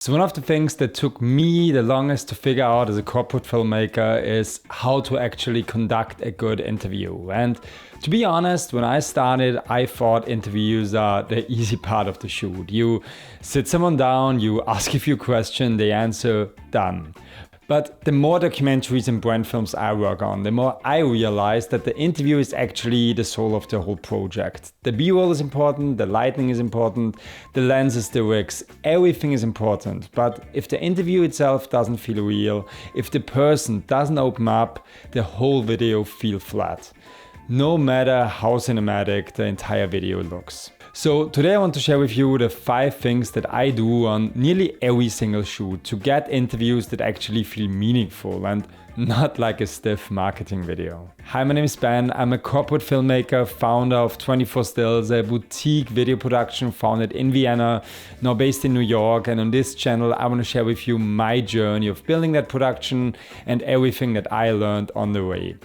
So one of the things that took me the longest to figure out as a corporate filmmaker is how to actually conduct a good interview. And to be honest, when I started, I thought interviews are the easy part of the shoot. You sit someone down, you ask a few questions, they answer, done. But the more documentaries and brand films I work on, the more I realize that the interview is actually the soul of the whole project. The B-roll is important, the lighting is important, the lenses, the rigs, everything is important. But if the interview itself doesn't feel real, if the person doesn't open up, the whole video feels flat. No matter how cinematic the entire video looks. So today I want to share with you the 5 things that I do on nearly every single shoot to get interviews that actually feel meaningful and not like a stiff marketing video. Hi, my name is Ben. I'm a corporate filmmaker, founder of 24 Stills, a boutique video production founded in Vienna, now based in New York. And on this channel, I want to share with you my journey of building that production and everything that I learned on the way.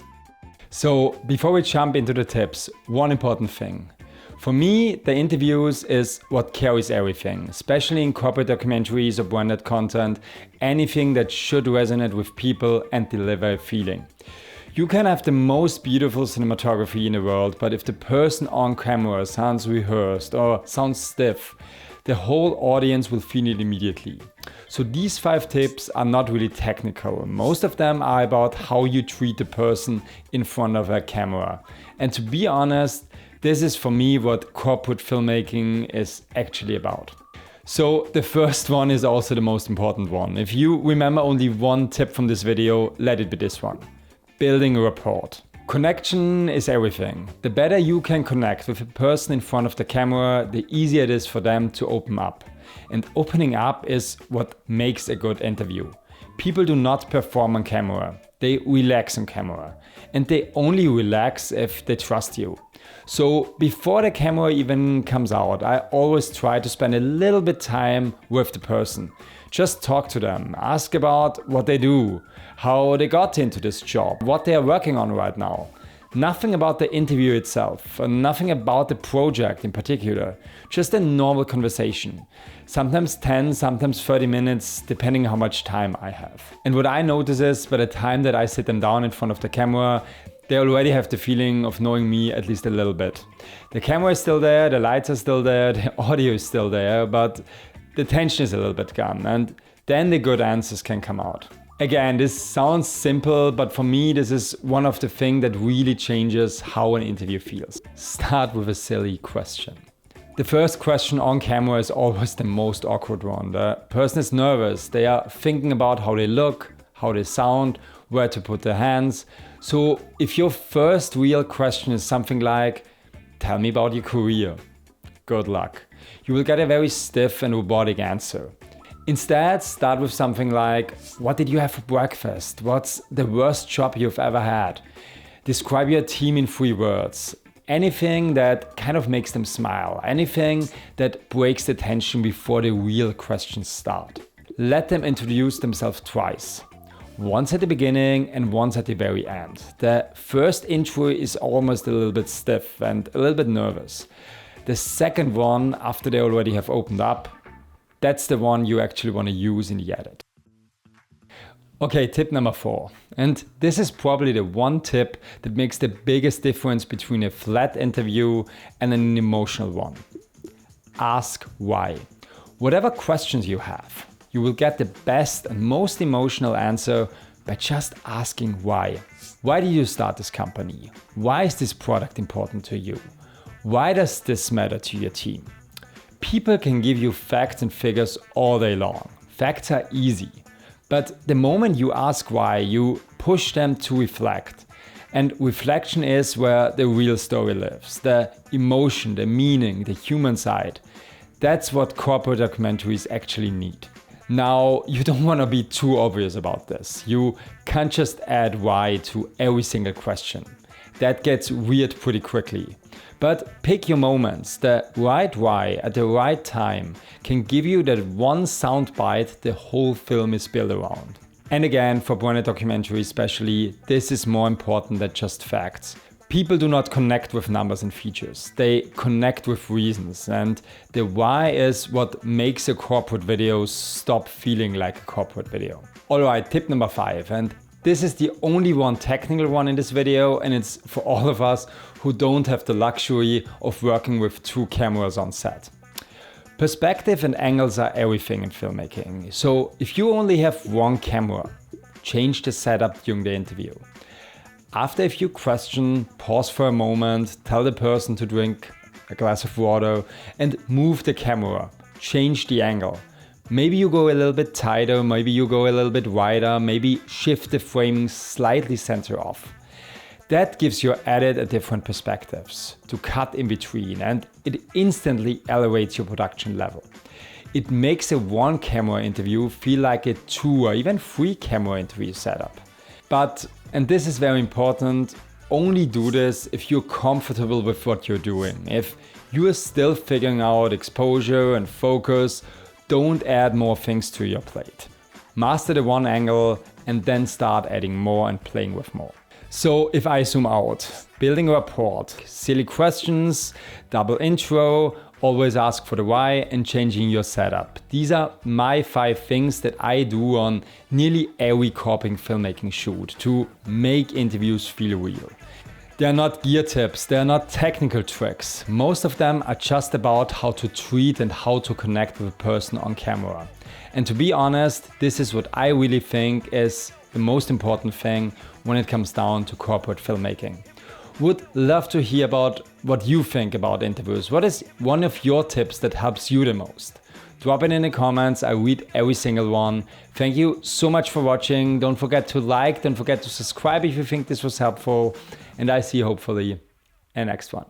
So before we jump into the tips, one important thing. For me, the interviews is what carries everything, especially in corporate documentaries or branded content, anything that should resonate with people and deliver a feeling. You can have the most beautiful cinematography in the world, but if the person on camera sounds rehearsed or sounds stiff, the whole audience will feel it immediately. So these 5 tips are not really technical. Most of them are about how you treat the person in front of a camera. And to be honest, this is for me what corporate filmmaking is actually about. So the first one is also the most important one. If you remember only one tip from this video, let it be this one. Building a rapport. Connection is everything. The better you can connect with a person in front of the camera, the easier it is for them to open up. And opening up is what makes a good interview. People do not perform on camera. They relax on camera. And they only relax if they trust you. So before the camera even comes out, I always try to spend a little bit time with the person. Just talk to them, ask about what they do, how they got into this job, what they are working on right now. Nothing about the interview itself, nothing about the project in particular, just a normal conversation. Sometimes 10, sometimes 30 minutes, depending how much time I have. And what I notice is by the time that I sit them down in front of the camera, they already have the feeling of knowing me at least a little bit. The camera is still there, the lights are still there, the audio is still there, but the tension is a little bit gone, and then the good answers can come out. Again, this sounds simple, but for me this is one of the things that really changes how an interview feels. Start with a silly question. The first question on camera is always the most awkward one. The person is nervous, they are thinking about how they look, how they sound, where to put their hands. So if your first real question is something like, tell me about your career, good luck. You will get a very stiff and robotic answer. Instead, start with something like, what did you have for breakfast? What's the worst job you've ever had? Describe your team in 3 words. Anything that kind of makes them smile. Anything that breaks the tension before the real questions start. Let them introduce themselves twice. Once at the beginning and once at the very end. The first intro is almost a little bit stiff and a little bit nervous. The second one, after they already have opened up, that's the one you actually want to use in the edit. Okay, tip number 4. And this is probably the one tip that makes the biggest difference between a flat interview and an emotional one. Ask why. Whatever questions you have, you will get the best and most emotional answer by just asking why. Why did you start this company? Why is this product important to you? Why does this matter to your team? People can give you facts and figures all day long. Facts are easy. But the moment you ask why, you push them to reflect. And reflection is where the real story lives. The emotion, the meaning, the human side. That's what corporate documentaries actually need. Now, you don't want to be too obvious about this. You can't just add why to every single question. That gets weird pretty quickly. But pick your moments. The right why at the right time can give you that one soundbite the whole film is built around. And again, for branded documentaries especially, this is more important than just facts. People do not connect with numbers and features. They connect with reasons. And the why is what makes a corporate video stop feeling like a corporate video. All right, tip number 5. And this is the only one technical one in this video, and it's for all of us who don't have the luxury of working with 2 cameras on set. Perspective and angles are everything in filmmaking. So if you only have 1 camera, change the setup during the interview. After a few questions, pause for a moment, tell the person to drink a glass of water and move the camera, change the angle. Maybe you go a little bit tighter, maybe you go a little bit wider, maybe shift the framing slightly center off. That gives your edit a different perspectives to cut in between, and it instantly elevates your production level. It makes a 1 camera interview feel like a 2 or even 3 camera interview setup. But, and this is very important, only do this if you're comfortable with what you're doing. If you are still figuring out exposure and focus, don't add more things to your plate. Master the 1 angle and then start adding more and playing with more. So if I zoom out, building a rapport, silly questions, double intro, always ask for the why, and changing your setup. These are my 5 things that I do on nearly every corporate filmmaking shoot to make interviews feel real. They are not gear tips, they are not technical tricks. Most of them are just about how to treat and how to connect with a person on camera. And to be honest, this is what I really think is the most important thing when it comes down to corporate filmmaking. Would love to hear about what you think about interviews. What is one of your tips that helps you the most? Drop it in the comments, I read every single one. Thank you so much for watching. Don't forget to like, don't forget to subscribe if you think this was helpful. And I see you hopefully in the next one.